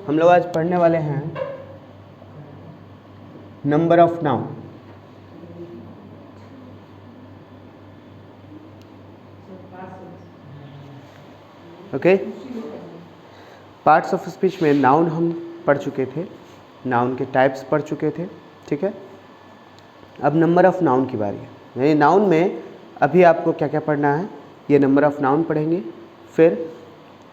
हम लोग आज पढ़ने वाले हैं number of noun. Okay, parts of speech में नाउन हम पढ़ चुके थे, नाउन के टाइप्स पढ़ चुके थे, ठीक है। अब नंबर ऑफ नाउन की बारी है। यानी नाउन में अभी आपको क्या क्या पढ़ना है, ये नंबर ऑफ नाउन पढ़ेंगे, फिर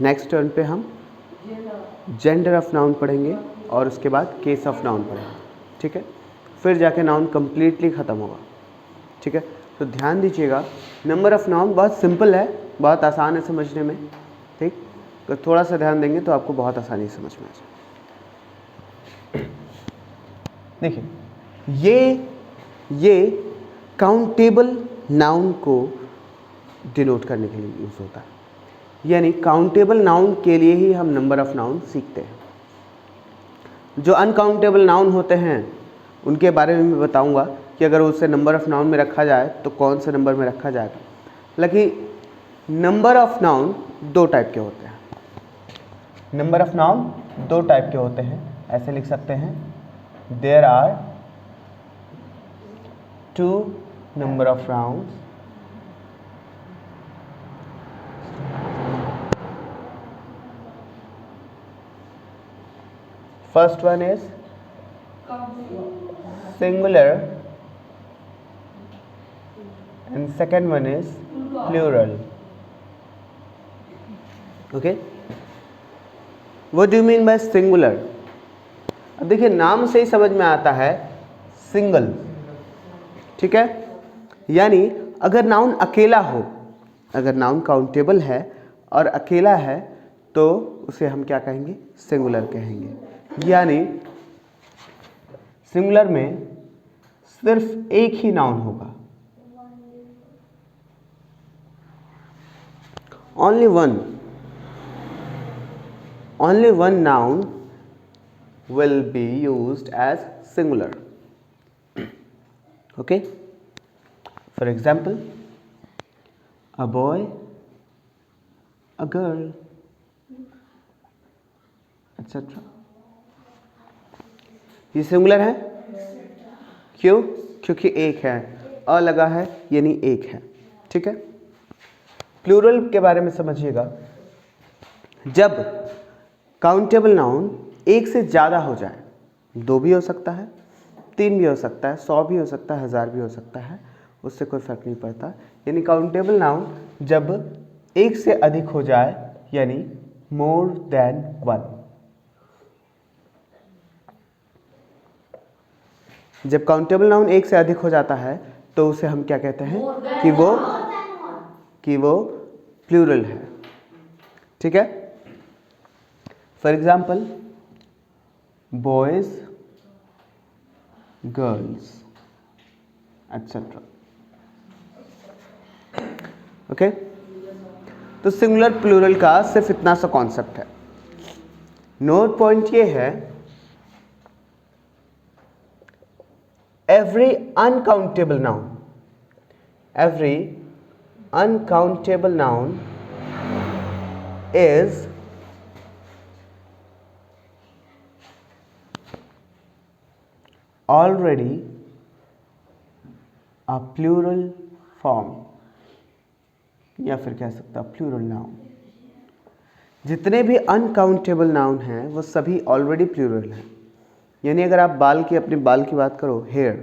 नेक्स्ट टर्न पे हम जेंडर ऑफ नाउन पढ़ेंगे और उसके बाद केस ऑफ नाउन पढ़ेंगे, ठीक है। फिर जाके नाउन कंप्लीटली ख़त्म होगा, ठीक है। तो ध्यान दीजिएगा, नंबर ऑफ नाउन बहुत सिंपल है, बहुत आसान है समझने में, ठीक। तो थोड़ा सा ध्यान देंगे तो आपको बहुत आसानी से समझ में आ जाए। देखिए, ये काउंटेबल नाउन को डिनोट करने के लिए यूज़ होता है। यानी काउंटेबल नाउन के लिए ही हम नंबर ऑफ नाउन सीखते हैं। जो अनकाउंटेबल नाउन होते हैं उनके बारे में मैं बताऊंगा कि अगर उसे नंबर ऑफ नाउन में रखा जाए तो कौन से नंबर में रखा जाएगा। हालांकि नंबर ऑफ नाउन दो टाइप के होते हैं। नंबर ऑफ नाउन दो टाइप के होते हैं, ऐसे लिख सकते हैं, there are two number of nouns First one is singular and second one is plural. Okay? What do you mean by singular? अब देखिए, नाम से ही समझ में आता है सिंगल, ठीक है। यानी अगर नाउन अकेला हो, अगर नाउन काउंटेबल है और अकेला है तो उसे हम क्या कहेंगे, सिंगुलर कहेंगे। यानी सिंगुलर में सिर्फ एक ही नाउन होगा, only one noun will be used as singular. Okay, for example, a boy, a girl, etcetera. ये सिंगुलर है, क्यों? क्योंकि एक है, अ लगा है यानी एक है, ठीक है। प्लूरल के बारे में समझिएगा, जब काउंटेबल नाउन एक से ज़्यादा हो जाए, दो भी हो सकता है, तीन भी हो सकता है, 100 भी हो सकता है, 1000 भी हो सकता है, उससे कोई फर्क नहीं पड़ता। यानी काउंटेबल नाउन जब एक से अधिक हो जाए, यानी मोर देन वन। जब काउंटेबल नाउन एक से अधिक हो जाता है तो उसे हम क्या कहते हैं कि वो प्लूरल है, ठीक है। For example, boys, girls, etcetera. Okay, तो सिंगुलर प्लूरल का सिर्फ इतना सा कॉन्सेप्ट है। नोट पॉइंट ये है, every uncountable noun is already a plural form, या फिर कह सकता प्लूरल नाउन। जितने भी अनकाउंटेबल नाउन हैं वो सभी ऑलरेडी प्लूरल हैं। यानी अगर आप अपने बाल की बात करो, हेयर,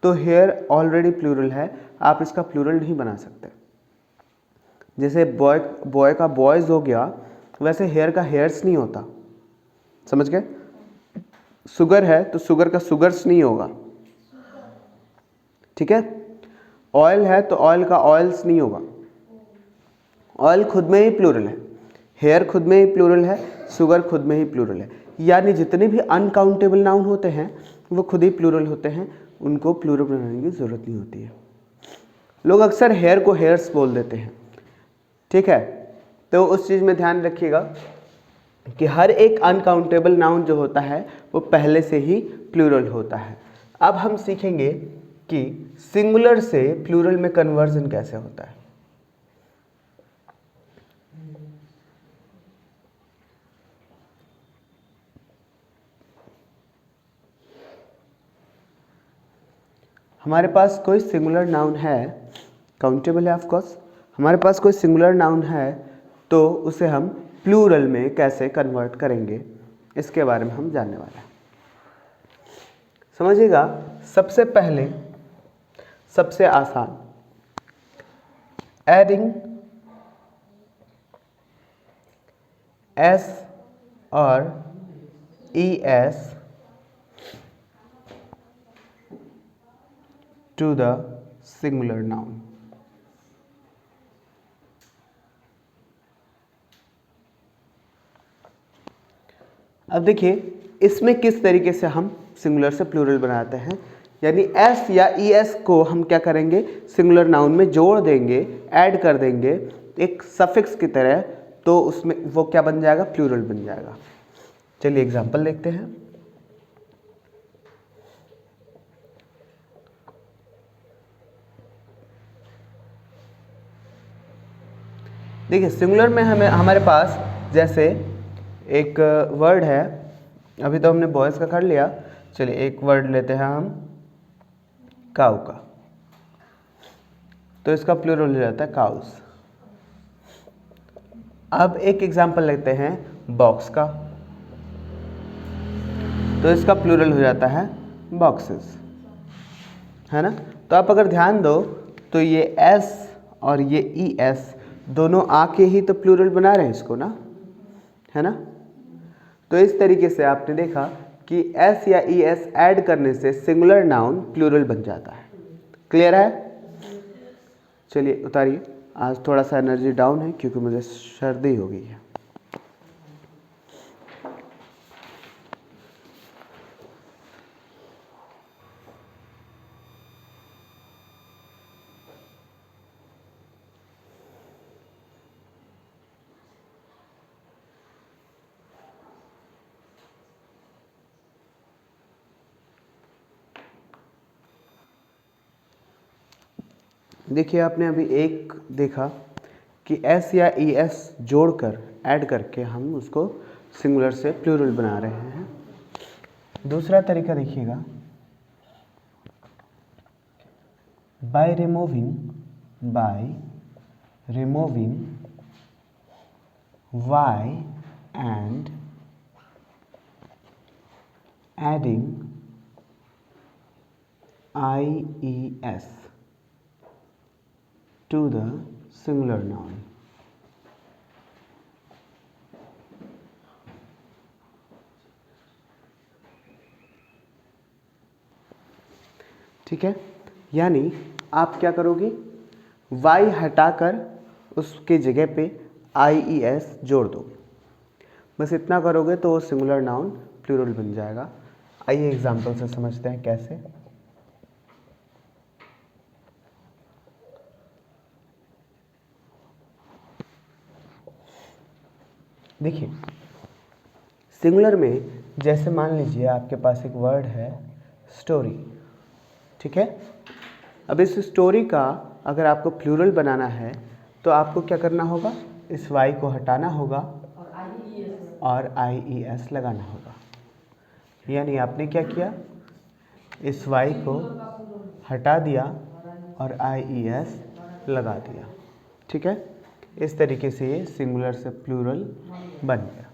तो हेयर ऑलरेडी प्लूरल है, आप इसका प्लूरल नहीं बना सकते। जैसे बॉय का बॉयज हो गया, वैसे हेयर का हेयर्स नहीं होता, समझ गए। शुगर है तो शुगर का शुगर्स नहीं होगा, ठीक है। ऑयल है तो ऑयल का ऑयल्स नहीं होगा। ऑयल खुद में ही प्लूरल है, हेयर खुद में ही प्लूरल है, शुगर खुद में ही प्लूरल है। यानी जितने भी अनकाउंटेबल नाउन होते हैं वो खुद ही प्लूरल होते हैं, उनको प्लूरल बनाने की ज़रूरत नहीं होती है। लोग अक्सर हेयर को हेयर्स बोल देते हैं, ठीक है। तो उस चीज़ में ध्यान रखिएगा कि हर एक अनकाउंटेबल नाउन जो होता है वो पहले से ही प्लूरल होता है। अब हम सीखेंगे कि सिंगुलर से प्लूरल में कन्वर्जन कैसे होता है। हमारे पास कोई सिंगुलर नाउन है, काउंटेबल है ऑफ कोर्स, हमारे पास कोई सिंगुलर नाउन है तो उसे हम प्लूरल में कैसे कन्वर्ट करेंगे, इसके बारे में हम जानने वाले हैं। समझिएगा, सबसे पहले सबसे आसान, एडिंग एस और ES to the singular noun. अब देखिए इसमें किस तरीके से हम सिंगुलर से प्लूरल बनाते हैं, यानी S या ES को हम क्या करेंगे, सिंगुलर नाउन में जोड़ देंगे, ऐड कर देंगे एक सफिक्स की तरह, तो उसमें वो क्या बन जाएगा, प्लूरल बन जाएगा। चलिए एग्जांपल देखते हैं। देखिए सिंगुलर में हमारे पास जैसे एक वर्ड है, अभी तो हमने बॉयज़ का कर लिया, चलिए एक वर्ड लेते हैं हम काऊ का, तो इसका प्लूरल हो जाता है काउस। अब एक एग्जांपल लेते हैं बॉक्स का, तो इसका प्लूरल हो जाता है बॉक्सेस, है ना। तो आप अगर ध्यान दो तो ये S और ये ES दोनों आके ही तो प्लूरल बना रहे हैं इसको ना, है ना। तो इस तरीके से आपने देखा कि S या ES ऐड करने से सिंगुलर नाउन प्लूरल बन जाता है। क्लियर है? चलिए उतारिए, आज थोड़ा सा एनर्जी डाउन है क्योंकि मुझे सर्दी हो गई है। देखिए आपने अभी एक देखा कि S या ES जोड़कर ऐड करके हम उसको सिंगुलर से प्लूरल बना रहे हैं। दूसरा तरीका देखिएगा, by removing Y and adding IES to the singular noun। ठीक है, यानी आप क्या करोगे, Y हटाकर उसके जगह पे IES जोड़ दोगे, बस इतना करोगे तो वो सिंगुलर नाउन प्लूरल बन जाएगा। आइए एग्जांपल से समझते हैं कैसे। देखिए सिंगुलर में जैसे मान लीजिए आपके पास एक वर्ड है स्टोरी, ठीक है। अब इस स्टोरी का अगर आपको प्लूरल बनाना है तो आपको क्या करना होगा, इस Y को हटाना होगा और IES लगाना होगा। यानी आपने क्या किया, इस Y को हटा दिया और IES लगा दिया, ठीक है। इस तरीके से ये सिंगुलर से प्लूरल बन गया।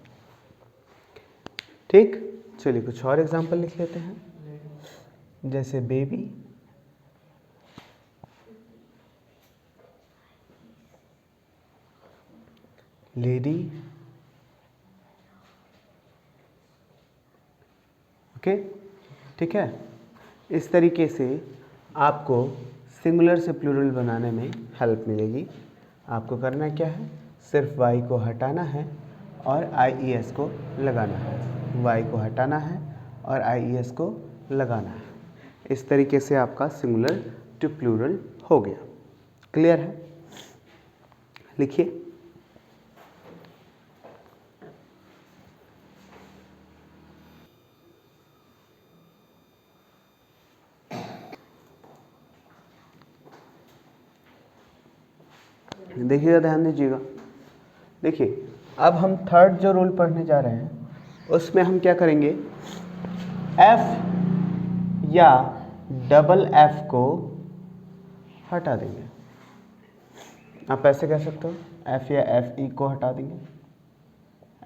ठीक, चलिए कुछ और एग्जांपल लिख लेते हैं, जैसे बेबी, लेडी, ओके, ठीक है। इस तरीके से आपको सिंगुलर से प्लूरल बनाने में हेल्प मिलेगी। आपको करना क्या है, सिर्फ Y को हटाना है और IES को लगाना है, Y को हटाना है और IES को लगाना है। इस तरीके से आपका सिंगुलर टू प्लूरल हो गया। क्लियर है? लिखिए, देखिएगा, ध्यान दीजिएगा। देखिए अब हम थर्ड जो रूल पढ़ने जा रहे हैं उसमें हम क्या करेंगे, F या डबल एफ को हटा देंगे। आप ऐसे कह सकते हो, एफ या एफ ई को हटा देंगे,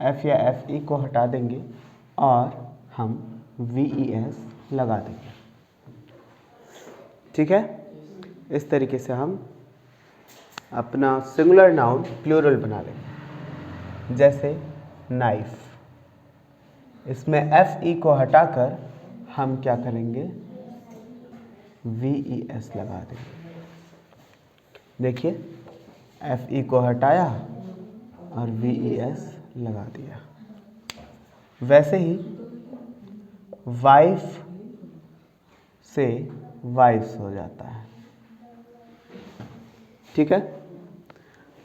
एफ या एफ ई को हटा देंगे और हम वी ई एस लगा देंगे। ठीक है, इस तरीके से हम अपना सिंगुलर नाउन प्लूरल बना लेंगे। जैसे नाइफ, इसमें एफ ई को हटाकर हम क्या करेंगे, वी ई एस लगा देंगे। देखिए, एफ ई को हटाया और वी ई एस लगा दिया। वैसे ही वाइफ से वाइफ्स हो जाता है। ठीक है,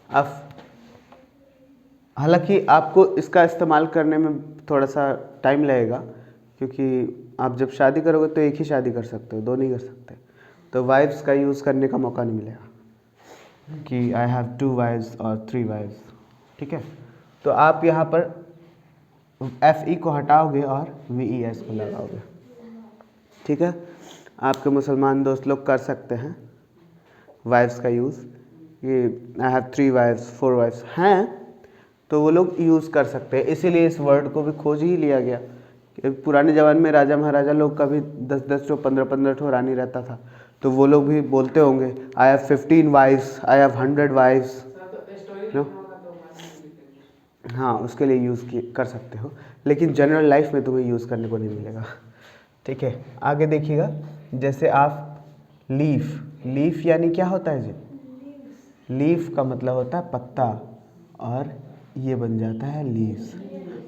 अब हालांकि आपको इसका इस्तेमाल करने में थोड़ा सा टाइम लगेगा, क्योंकि आप जब शादी करोगे तो एक ही शादी कर सकते हो, दो नहीं कर सकते। तो वाइफ्स का यूज़ करने का मौका नहीं मिलेगा कि आई हैव 2 वाइफ्स और 3 वाइफ्स। ठीक है, तो आप यहाँ पर एफ ई को हटाओगे और वी ई एस को लगाओगे। ठीक है, आपके मुसलमान दोस्त लोग कर सकते हैं वाइफ्स का यूज़, ये आई हैव 3 वाइफ्स 4 वाइफ्स हैं, तो वो लोग यूज़ कर सकते हैं। इसीलिए इस वर्ड को भी खोज ही लिया गया कि पुराने ज़माने में राजा महाराजा लोग का भी 10-10 ठो 15-15 ठो रानी रहता था, तो वो लोग भी बोलते होंगे I have 15 wifes, I have 100 wifes. हाँ, उसके लिए यूज़ कर सकते हो, लेकिन जनरल लाइफ में तुम्हें यूज़ करने को नहीं मिलेगा। ठीक है, आगे देखिएगा। जैसे आप लीफ, लीफ यानी क्या होता है जी, लीफ का मतलब होता है पत्ता, और ये बन जाता है लीव्स।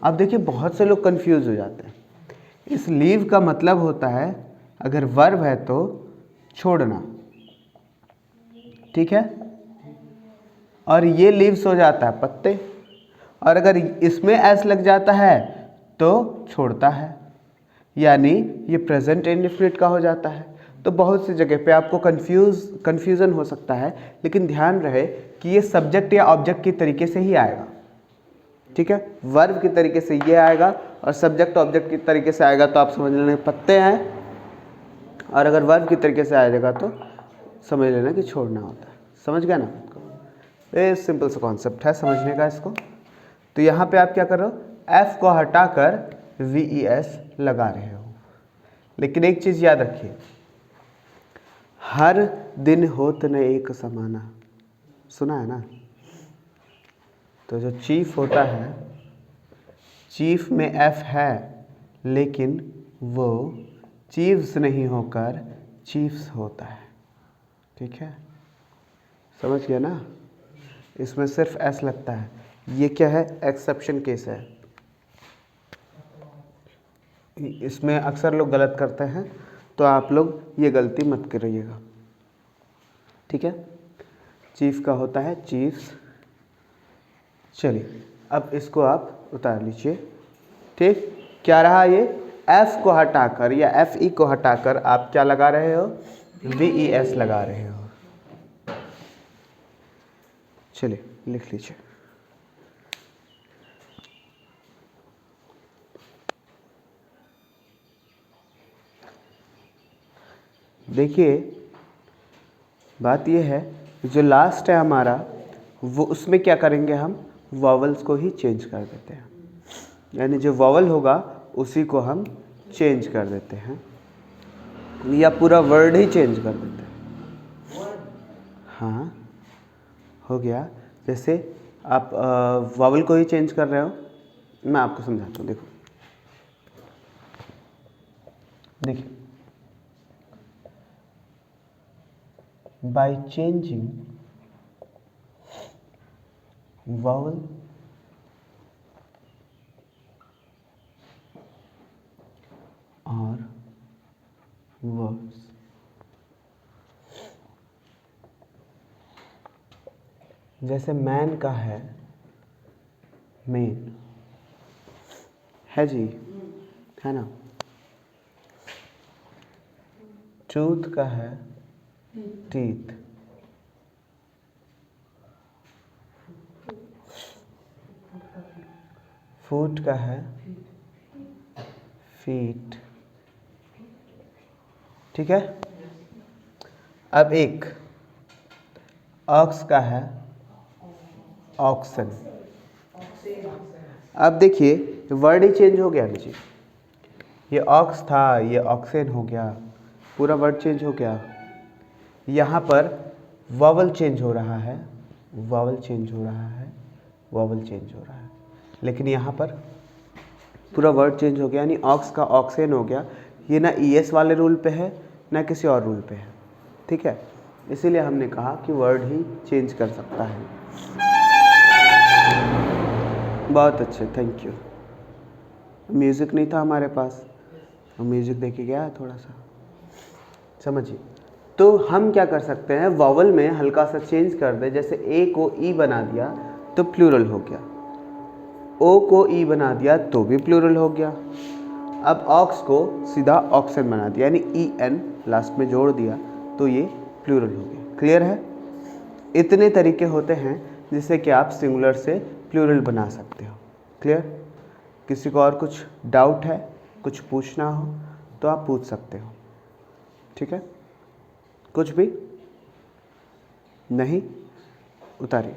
अब देखिए, बहुत से लोग कंफ्यूज हो जाते हैं। इस लीव का मतलब होता है, अगर वर्ब है तो छोड़ना, ठीक है, और ये लीव्स हो जाता है पत्ते, और अगर इसमें एस लग जाता है तो छोड़ता है, यानी ये प्रेजेंट इंडेफिनिट का हो जाता है। तो बहुत सी जगह पे आपको कन्फ्यूज़न हो सकता है, लेकिन ध्यान रहे कि ये सब्जेक्ट या ऑब्जेक्ट की तरीके से ही आएगा। ठीक है, वर्ब की तरीके से ये आएगा और सब्जेक्ट ऑब्जेक्ट की तरीके से आएगा, तो आप समझ लेना पत्ते हैं, और अगर वर्ब की तरीके से आएगा तो समझ लेना कि छोड़ना होता है। समझ गया ना? ये सिंपल सा कॉन्सेप्ट है समझने का इसको। तो यहाँ पे आप क्या कर रहे हो, एफ को हटाकर वी ई एस लगा रहे हो। लेकिन एक चीज़ याद रखिए, हर दिन होत न एक समाना, सुना है ना? तो जो चीफ होता है, चीफ में एफ है, लेकिन वो चीफ्स नहीं होकर चीफ्स होता है। ठीक है, समझ गया ना? इसमें सिर्फ एस लगता है। ये क्या है, एक्सेप्शन केस है। इसमें अक्सर लोग गलत करते हैं, तो आप लोग ये गलती मत करिएगा। ठीक है, चीफ का होता है चीफ्स। चलिए, अब इसको आप उतार लीजिए। ठीक, क्या रहा ये, एफ को हटाकर या एफ ई को हटाकर आप क्या लगा रहे हो, वी ई एस लगा रहे हो। चलिए लिख लीजिए। देखिए, बात यह है, जो लास्ट है हमारा, वो उसमें क्या करेंगे, हम वॉवल्स को ही चेंज कर देते हैं, यानी जो वॉवल होगा उसी को हम चेंज कर देते हैं, या पूरा वर्ड ही चेंज कर देते हैं। हाँ, हो गया। जैसे आप वॉवल को ही चेंज कर रहे हो, मैं आपको समझाता हूँ। देखो, देखिए, by changing vowel or words, जैसे मैन का है मेन, है जी, है ना? टूथ का है टीथ, फूट का है फीट। ठीक है। अब एक ऑक्स का है ऑक्सन। अब देखिए वर्ड ही चेंज हो गया जी, ये ऑक्स था ये ऑक्सेन हो गया, पूरा वर्ड चेंज हो गया। यहाँ पर वॉवल चेंज हो रहा है, वॉवल चेंज हो रहा है, वॉवल चेंज हो रहा है, लेकिन यहाँ पर पूरा वर्ड चेंज हो गया, यानी ऑक्स का ऑक्सेन हो गया। ये ना ईएस वाले रूल पे है ना किसी और रूल पे है, ठीक है। इसीलिए हमने कहा कि वर्ड ही चेंज कर सकता है। बहुत अच्छे, थैंक यू। म्यूज़िक नहीं था हमारे पास, हम म्यूज़िक देके गया थोड़ा सा, समझिए। तो हम क्या कर सकते हैं, वॉवल में हल्का सा चेंज कर दे, जैसे ए को ई बना दिया तो प्लूरल हो गया, ओ को ई बना दिया तो भी प्लूरल हो गया। अब ऑक्स को सीधा ऑक्सन बना दिया, यानी ई एन लास्ट में जोड़ दिया तो ये प्लूरल हो गया। क्लियर है? इतने तरीके होते हैं जिससे कि आप सिंगुलर से प्लूरल बना सकते हो। क्लियर? किसी को और कुछ डाउट है, कुछ पूछना हो तो आप पूछ सकते हो, ठीक है। कुछ भी नहीं, उतारिए।